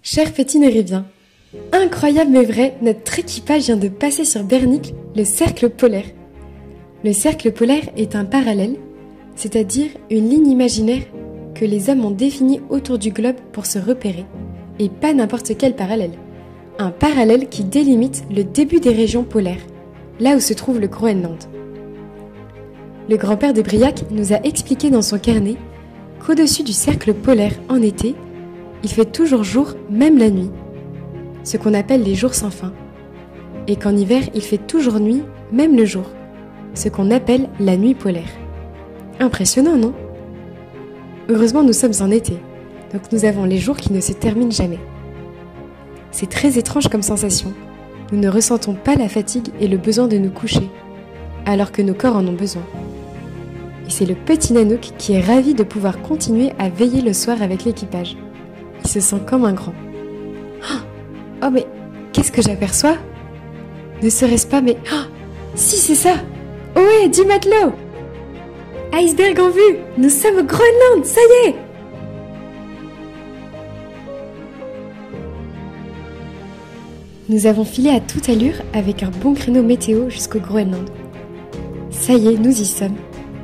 Cher petit Nérivien, incroyable mais vrai, notre équipage vient de passer sur Bernic, le cercle polaire. Le cercle polaire est un parallèle, c'est-à-dire une ligne imaginaire que les hommes ont définie autour du globe pour se repérer, et pas n'importe quel parallèle. Un parallèle qui délimite le début des régions polaires, là où se trouve le Groenland. Le grand-père de Briac nous a expliqué dans son carnet qu'au-dessus du cercle polaire en été, il fait toujours jour, même la nuit, ce qu'on appelle les jours sans fin, et qu'en hiver, il fait toujours nuit, même le jour, ce qu'on appelle la nuit polaire. Impressionnant, non ? Heureusement, nous sommes en été, donc nous avons les jours qui ne se terminent jamais. C'est très étrange comme sensation. Nous ne ressentons pas la fatigue et le besoin de nous coucher, alors que nos corps en ont besoin. Et c'est le petit Nanook qui est ravi de pouvoir continuer à veiller le soir avec l'équipage. Il se sent comme un grand. Oh mais qu'est-ce que j'aperçois ? Ne serait-ce pas mais... si c'est ça ! Ouais, 10 matelots ! Iceberg en vue ! Nous sommes au Groenland, ça y est ! Nous avons filé à toute allure avec un bon créneau météo jusqu'au Groenland. Ça y est, nous y sommes.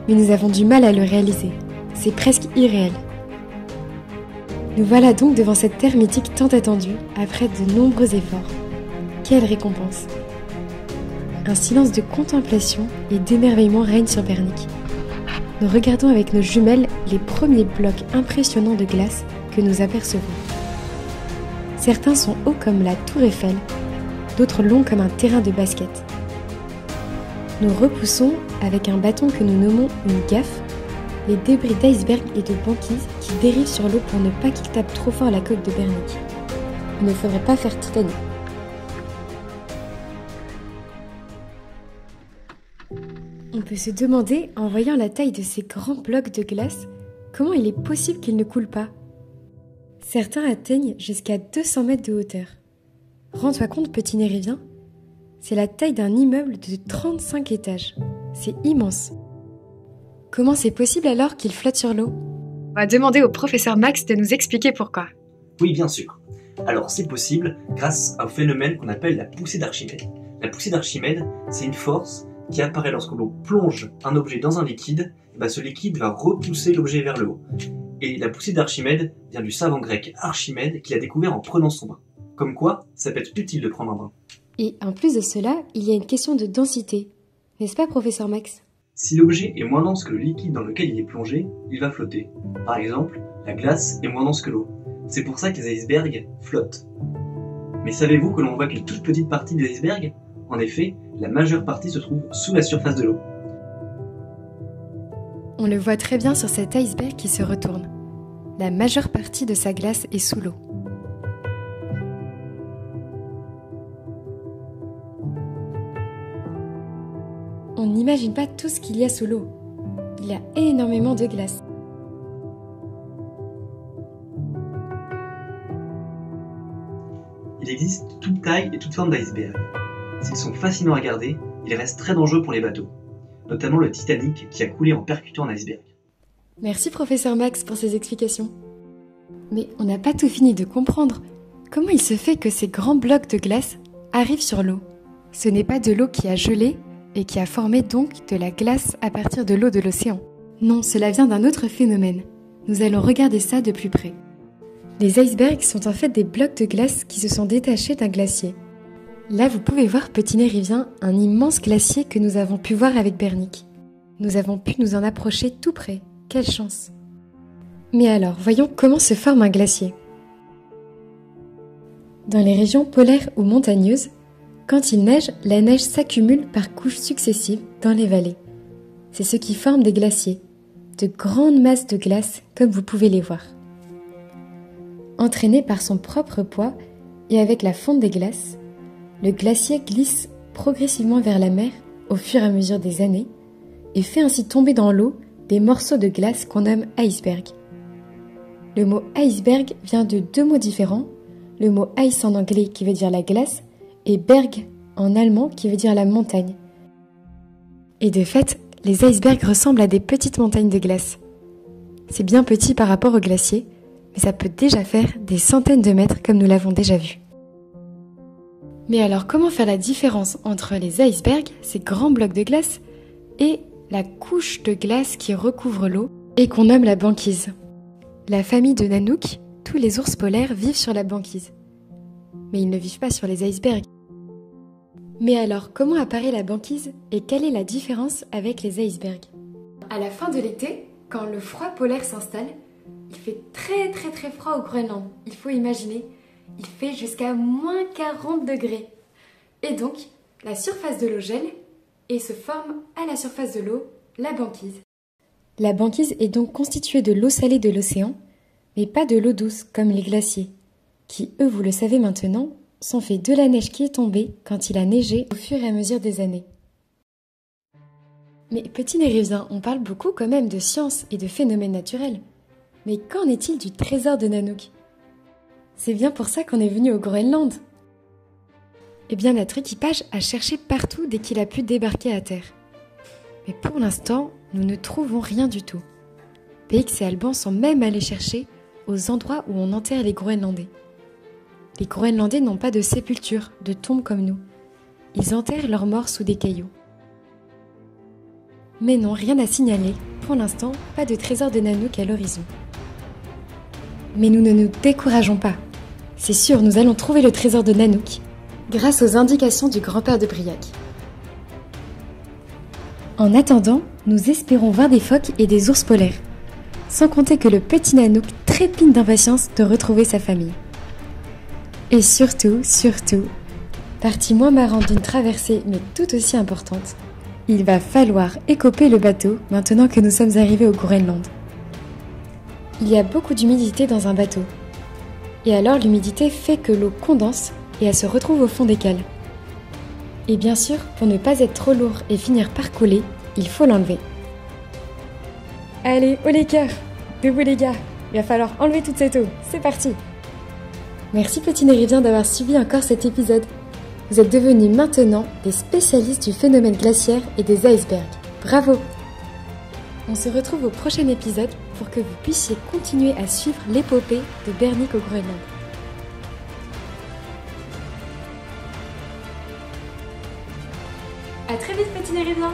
Mais nous avons du mal à le réaliser. C'est presque irréel. Nous voilà donc devant cette terre mythique tant attendue, après de nombreux efforts. Quelle récompense! Un silence de contemplation et d'émerveillement règne sur Bernic. Nous regardons avec nos jumelles les premiers blocs impressionnants de glace que nous apercevons. Certains sont hauts comme la tour Eiffel, d'autres longs comme un terrain de basket. Nous repoussons, avec un bâton que nous nommons une gaffe, les débris d'iceberg et de banquise qui dérivent sur l'eau pour ne pas qu'ils tapent trop fort la coque de Bernic. Il ne faudrait pas faire Titanic. On peut se demander, en voyant la taille de ces grands blocs de glace, comment il est possible qu'ils ne coulent pas. Certains atteignent jusqu'à 200 mètres de hauteur. Rends-toi compte, petit Nérivien, c'est la taille d'un immeuble de 35 étages. C'est immense. Comment c'est possible alors qu'ils flottent sur l'eau ? On va demander au professeur Max de nous expliquer pourquoi. Oui, bien sûr. Alors, c'est possible grâce à un phénomène qu'on appelle la poussée d'Archimède. La poussée d'Archimède, c'est une force qui apparaît lorsque l'on plonge un objet dans un liquide, et ce liquide va repousser l'objet vers le haut. Et la poussée d'Archimède vient du savant grec Archimède qui l'a découvert en prenant son bain. Comme quoi, ça peut être utile de prendre un bain. Et en plus de cela, il y a une question de densité. N'est-ce pas, professeur Max ? Si l'objet est moins dense que le liquide dans lequel il est plongé, il va flotter. Par exemple, la glace est moins dense que l'eau. C'est pour ça que les icebergs flottent. Mais savez-vous que l'on voit qu'une toute petite partie des icebergs ? En effet, la majeure partie se trouve sous la surface de l'eau. On le voit très bien sur cet iceberg qui se retourne. La majeure partie de sa glace est sous l'eau. On n'imagine pas tout ce qu'il y a sous l'eau. Il y a énormément de glace. Il existe toute taille et toute forme d'iceberg. S'ils sont fascinants à regarder, ils restent très dangereux pour les bateaux, notamment le Titanic qui a coulé en percutant un iceberg. Merci professeur Max pour ces explications. Mais on n'a pas tout fini de comprendre. Comment il se fait que ces grands blocs de glace arrivent sur l'eau ? Ce n'est pas de l'eau qui a gelé et qui a formé donc de la glace à partir de l'eau de l'océan. Non, cela vient d'un autre phénomène. Nous allons regarder ça de plus près. Les icebergs sont en fait des blocs de glace qui se sont détachés d'un glacier. Là, vous pouvez voir, petit Nérivien, un immense glacier que nous avons pu voir avec Bernic. Nous avons pu nous en approcher tout près. Quelle chance! Mais alors, voyons comment se forme un glacier. Dans les régions polaires ou montagneuses, quand il neige, la neige s'accumule par couches successives dans les vallées. C'est ce qui forme des glaciers, de grandes masses de glace comme vous pouvez les voir. Entraîné par son propre poids et avec la fonte des glaces, le glacier glisse progressivement vers la mer au fur et à mesure des années et fait ainsi tomber dans l'eau des morceaux de glace qu'on nomme iceberg. Le mot iceberg vient de deux mots différents, le mot ice en anglais qui veut dire la glace et berg en allemand qui veut dire la montagne. Et de fait, les icebergs ressemblent à des petites montagnes de glace. C'est bien petit par rapport aux glaciers, mais ça peut déjà faire des centaines de mètres comme nous l'avons déjà vu. Mais alors comment faire la différence entre les icebergs, ces grands blocs de glace, et la couche de glace qui recouvre l'eau et qu'on nomme la banquise? La famille de Nanook, tous les ours polaires vivent sur la banquise. Mais ils ne vivent pas sur les icebergs. Mais alors, comment apparaît la banquise et quelle est la différence avec les icebergs? À la fin de l'été, quand le froid polaire s'installe, il fait très froid au Groenland. Il faut imaginer, il fait jusqu'à moins 40 degrés. Et donc, la surface de l'eau gèle et se forme à la surface de l'eau la banquise. La banquise est donc constituée de l'eau salée de l'océan, mais pas de l'eau douce comme les glaciers, qui, eux, vous le savez maintenant, sont faits de la neige qui est tombée quand il a neigé au fur et à mesure des années. Mais petit Nérésien, on parle beaucoup quand même de science et de phénomènes naturels. Mais qu'en est-il du trésor de Nanook? C'est bien pour ça qu'on est venu au Groenland. Eh bien, notre équipage a cherché partout dès qu'il a pu débarquer à terre. Mais pour l'instant, nous ne trouvons rien du tout. PX et Alban sont même allés chercher aux endroits où on enterre les Groenlandais. Les Groenlandais n'ont pas de sépulture, de tombe comme nous. Ils enterrent leurs morts sous des cailloux. Mais non, rien à signaler. Pour l'instant, pas de trésor de Nanook à l'horizon. Mais nous ne nous décourageons pas. C'est sûr, nous allons trouver le trésor de Nanook grâce aux indications du grand-père de Briac. En attendant, nous espérons voir des phoques et des ours polaires. Sans compter que le petit Nanook trépigne d'impatience de retrouver sa famille. Et surtout, partie moins marrante d'une traversée mais tout aussi importante, il va falloir écoper le bateau maintenant que nous sommes arrivés au Groenland. Il y a beaucoup d'humidité dans un bateau. Et alors l'humidité fait que l'eau condense et elle se retrouve au fond des cales. Et bien sûr, pour ne pas être trop lourd et finir par couler, il faut l'enlever. Allez, haut les cœurs! Debout les gars! Il va falloir enlever toute cette eau. C'est parti! Merci petit Nérésien d'avoir suivi encore cet épisode. Vous êtes devenus maintenant des spécialistes du phénomène glaciaire et des icebergs. Bravo! On se retrouve au prochain épisode pour que vous puissiez continuer à suivre l'épopée de Bernick au Groenland. À très vite petit Nérésien!